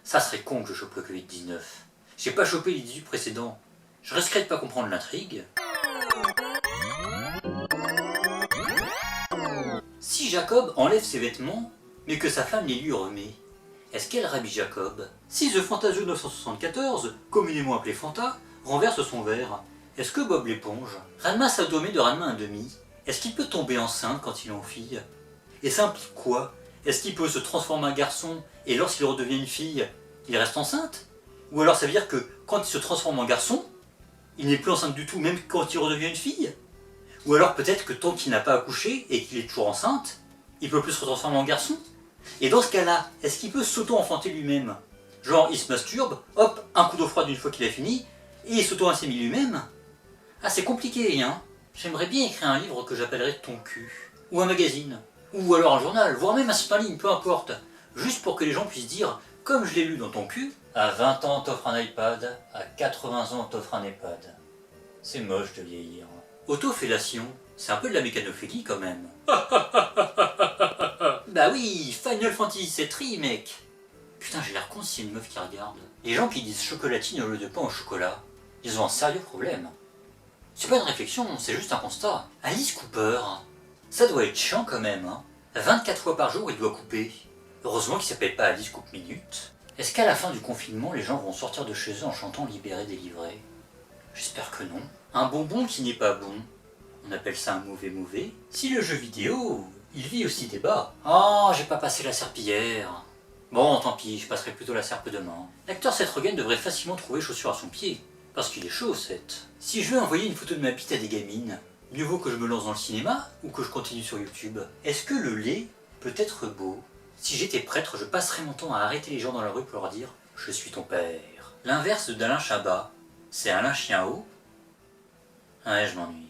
Ça serait con que je chope le Covid-19. J'ai pas chopé les 18 précédents. Je risquerais de pas comprendre l'intrigue. Si Jacob enlève ses vêtements, mais que sa femme les lui remet, est-ce qu'elle rhabille Jacob? Si The Fantasio 974, communément appelé Fanta, renverse son verre, est-ce que Bob l'éponge? Ranma Sadome de Ranma 1/2, est-ce qu'il peut tomber enceinte quand il est en fille? Et ça implique quoi? Est-ce qu'il peut se transformer en garçon et lorsqu'il redevient une fille, il reste enceinte? Ou alors ça veut dire que quand il se transforme en garçon, il n'est plus enceinte du tout même quand il redevient une fille? Ou alors peut-être que tant qu'il n'a pas accouché et qu'il est toujours enceinte, il peut plus se transformer en garçon? Et dans ce cas-là, est-ce qu'il peut s'auto-enfanter lui-même? Genre il se masturbe, hop, un coup d'eau froide une fois qu'il a fini, et il s'auto-insémine lui-même? Ah c'est compliqué, hein? J'aimerais bien écrire un livre que j'appellerais Ton cul. Ou un magazine. Ou alors un journal, voire même un site en ligne, peu importe. Juste pour que les gens puissent dire, comme je l'ai lu dans Ton cul, à 20 ans t'offres un iPad, à 80 ans t'offres un EHPAD. C'est moche de vieillir. Autofellation, c'est un peu de la mécanophilie quand même. Bah oui, Final Fantasy 7 remake. Putain, j'ai l'air con si c'est une meuf qui regarde. Les gens qui disent chocolatine au lieu de pain au chocolat, ils ont un sérieux problème. C'est pas une réflexion, c'est juste un constat. Alice Cooper, ça doit être chiant quand même, hein. 24 fois par jour, il doit couper. Heureusement qu'il s'appelle pas Alice Coupe Minute. Est-ce qu'à la fin du confinement, les gens vont sortir de chez eux en chantant Libéré, délivré? J'espère que non. Un bonbon qui n'est pas bon, on appelle ça un mauvais. Si le jeu vidéo, il vit aussi des bas. Oh, j'ai pas passé la serpillière. Bon, tant pis, je passerai plutôt la serpe demain. L'acteur Seth Rogen devrait facilement trouver chaussure à son pied. Parce qu'il est chaud, Seth. Si je veux envoyer une photo de ma bite à des gamines, mieux vaut que je me lance dans le cinéma ou que je continue sur YouTube. Est-ce que le lait peut être beau? Si j'étais prêtre, je passerais mon temps à arrêter les gens dans la rue pour leur dire « Je suis ton père ». L'inverse d'Alain Chabat, c'est Alain Chien-Haut. Ouais, je m'ennuie.